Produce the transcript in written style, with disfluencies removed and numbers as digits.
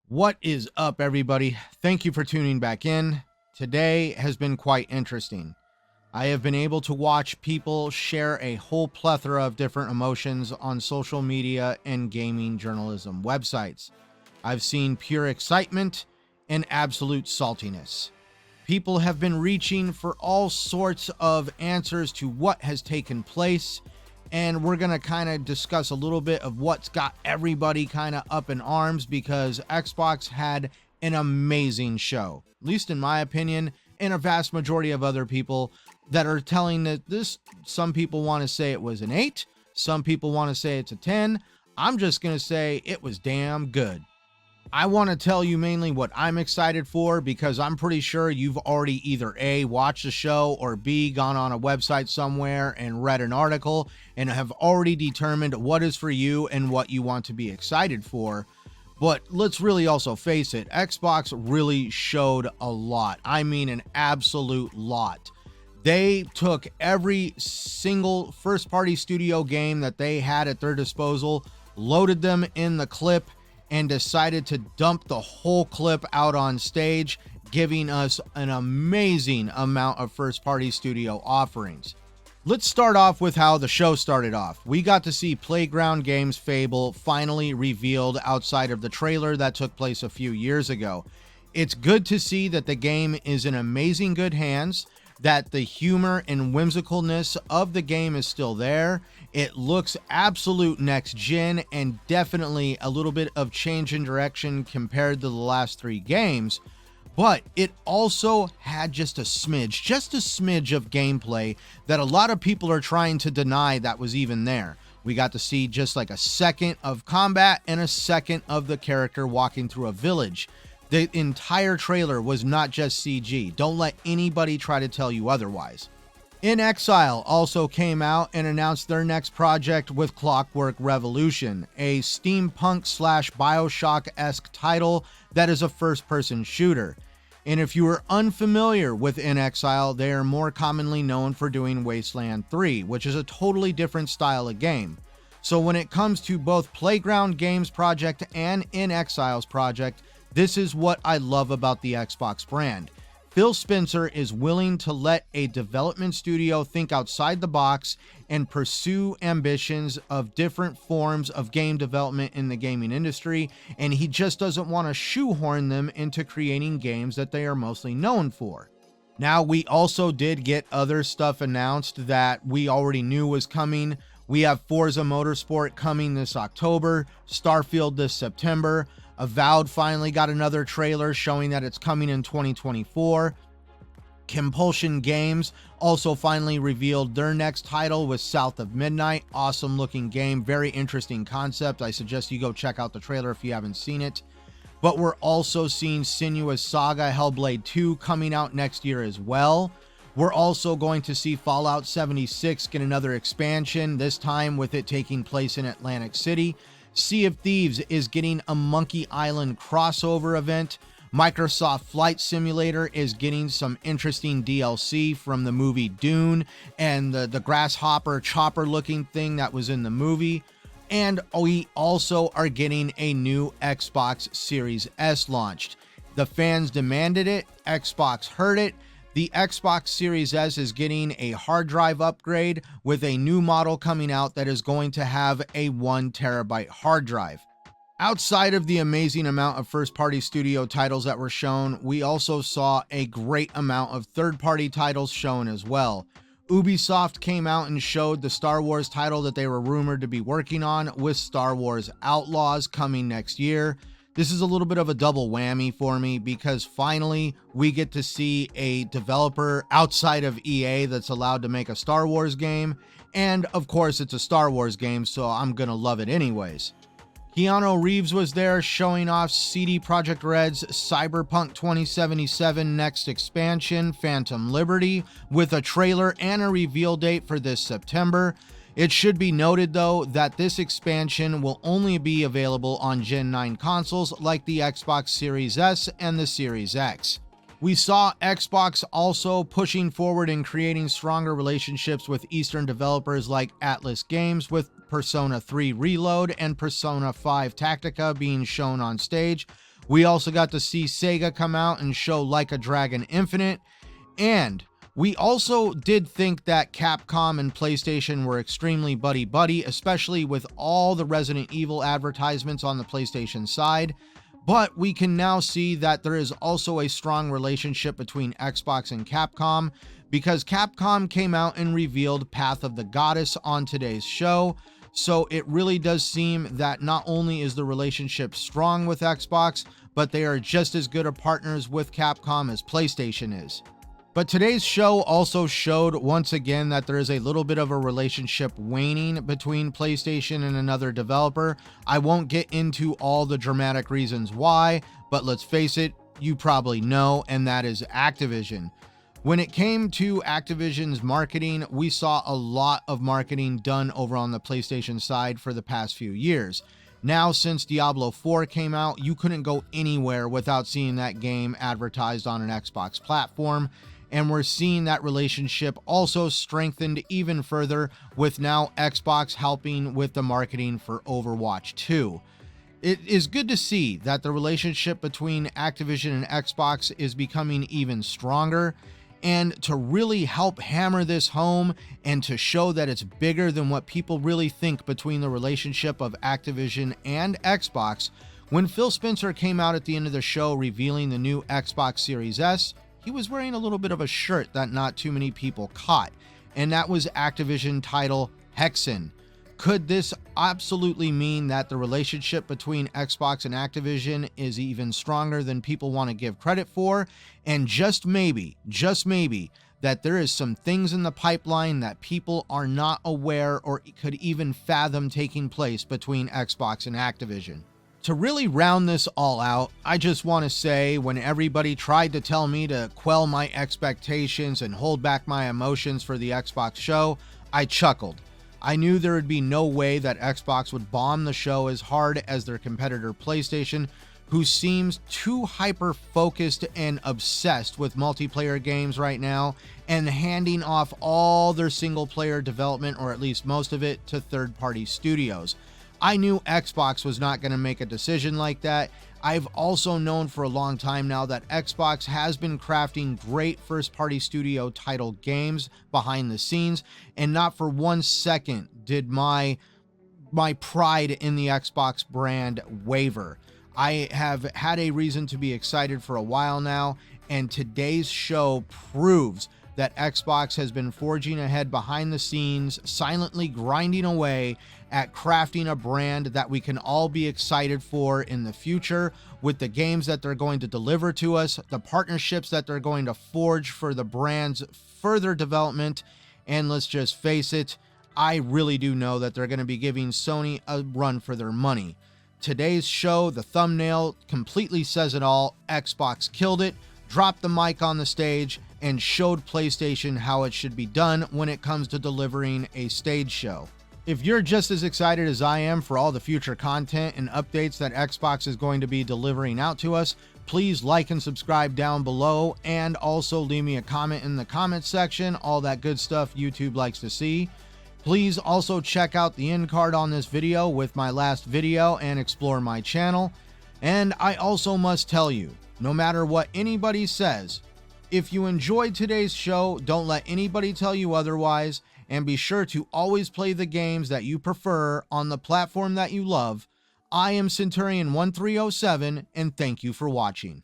What is up, everybody? Thank you for tuning back in. Today has been quite interesting. I have been able to watch people share a whole plethora of different emotions on social media and gaming journalism websites. I've seen pure excitement and absolute saltiness. People have been reaching for all sorts of answers to what has taken place, and we're going to kind of discuss a little bit of what's got everybody kind of up in arms, because Xbox had an amazing show, at least in my opinion, and a vast majority of other people that are telling that this, some people want to say it was an 8, some people want to say it's a 10. I'm just going to say it was damn good. I want to tell you mainly what I'm excited for, because I'm pretty sure you've already either A, watched the show, or B, gone on a website somewhere and read an article and have already determined what is for you and what you want to be excited for. But let's really also face it, Xbox really showed a lot. I mean, an absolute lot. They took every single first-party studio game that they had at their disposal, loaded them in the clip, and decided to dump the whole clip out on stage, giving us an amazing amount of first-party studio offerings. Let's start off with how the show started off. We got to see Playground Games' Fable finally revealed outside of the trailer that took place a few years ago. It's good to see that the game is in amazing good hands, that the humor and whimsicalness of the game is still there. It looks absolute next gen, and definitely a little bit of change in direction compared to the last 3 games. But it also had just a smidge of gameplay that a lot of people are trying to deny that was even there. We got to see just like a second of combat and a second of the character walking through a village. The entire trailer was not just CG. Don't let anybody try to tell you otherwise. In Exile also came out and announced their next project with Clockwork Revolution, a steampunk/Bioshock-esque title that is a first-person shooter. And if you are unfamiliar with In Exile, they are more commonly known for doing Wasteland 3, which is a totally different style of game. So when it comes to both Playground Games project and In Exile's project, this is what I love about the Xbox brand. Phil Spencer is willing to let a development studio think outside the box and pursue ambitions of different forms of game development in the gaming industry, and he just doesn't want to shoehorn them into creating games that they are mostly known for. Now, we also did get other stuff announced that we already knew was coming. We have Forza Motorsport coming this October, Starfield this September. Avowed finally got another trailer showing that it's coming in 2024. Compulsion Games also finally revealed their next title with South of Midnight. Awesome looking game, very interesting concept. I suggest you go check out the trailer if you haven't seen it. But we're also seeing Senua's Saga Hellblade 2 coming out next year as well. We're also going to see Fallout 76 get another expansion, this time with it taking place in Atlantic City. Sea of Thieves is getting a Monkey Island crossover event. Microsoft Flight Simulator is getting some interesting DLC from the movie Dune and the grasshopper chopper looking thing that was in the movie. And we also are getting a new Xbox Series S launched. The fans demanded it. Xbox heard it. The Xbox Series S is getting a hard drive upgrade with a new model coming out that is going to have a 1 terabyte hard drive. Outside of the amazing amount of first-party studio titles that were shown, we also saw a great amount of third-party titles shown as well. Ubisoft came out and showed the Star Wars title that they were rumored to be working on, with Star Wars Outlaws coming next year. This is a little bit of a double whammy for me, because finally we get to see a developer outside of EA that's allowed to make a Star Wars game. And of course it's a Star Wars game, so I'm gonna love it anyways. Keanu Reeves was there showing off CD Projekt Red's Cyberpunk 2077 next expansion, Phantom Liberty, with a trailer and a reveal date for this September. It should be noted, though, that this expansion will only be available on Gen 9 consoles like the Xbox Series S and the Series X. We saw Xbox also pushing forward and creating stronger relationships with Eastern developers like Atlas Games, with Persona 3 Reload and Persona 5 Tactica being shown on stage, We also got to see Sega come out and show Like a Dragon Infinite, and we also did think that Capcom and PlayStation were extremely buddy-buddy, especially with all the Resident Evil advertisements on the PlayStation side. But we can now see that there is also a strong relationship between Xbox and Capcom, because Capcom came out and revealed Path of the Goddess on today's show. So it really does seem that not only is the relationship strong with Xbox, but they are just as good of partners with Capcom as PlayStation is. But today's show also showed once again that there is a little bit of a relationship waning between PlayStation and another developer. I won't get into all the dramatic reasons why, but let's face it, you probably know, and that is Activision. When it came to Activision's marketing, we saw a lot of marketing done over on the PlayStation side for the past few years. Now, since Diablo 4 came out, you couldn't go anywhere without seeing that game advertised on an Xbox platform. And we're seeing that relationship also strengthened even further with now Xbox helping with the marketing for Overwatch 2. It is good to see that the relationship between Activision and Xbox is becoming even stronger. And to really help hammer this home and to show that it's bigger than what people really think between the relationship of Activision and Xbox, when Phil Spencer came out at the end of the show revealing the new Xbox Series S, he was wearing a little bit of a shirt that not too many people caught, and that was Activision title Hexen. Could this absolutely mean that the relationship between Xbox and Activision is even stronger than people want to give credit for? And just maybe, that there is some things in the pipeline that people are not aware or could even fathom taking place between Xbox and Activision. To really round this all out, I just want to say, when everybody tried to tell me to quell my expectations and hold back my emotions for the Xbox show, I chuckled. I knew there would be no way that Xbox would bomb the show as hard as their competitor PlayStation, who seems too hyper-focused and obsessed with multiplayer games right now and handing off all their single-player development, or at least most of it, to third-party studios. I knew Xbox was not going to make a decision like that. I've also known for a long time now that Xbox has been crafting great first-party studio title games behind the scenes, and not for 1 second did my pride in the Xbox brand waver. I have had a reason to be excited for a while now, and today's show proves that Xbox has been forging ahead behind the scenes, silently grinding away at crafting a brand that we can all be excited for in the future, with the games that they're going to deliver to us, the partnerships that they're going to forge for the brand's further development. And let's just face it, I really do know that they're going to be giving Sony a run for their money. Today's show, the thumbnail completely says it all. Xbox killed it, dropped the mic on the stage, and showed PlayStation how it should be done when it comes to delivering a stage show. If you're just as excited as I am for all the future content and updates that Xbox is going to be delivering out to us, please like and subscribe down below, and also leave me a comment in the comments section, all that good stuff YouTube likes to see. Please also check out the end card on this video with my last video and explore my channel. And I also must tell you, no matter what anybody says, if you enjoyed today's show, don't let anybody tell you otherwise, and be sure to always play the games that you prefer on the platform that you love. I am Centurion 1307, and thank you for watching.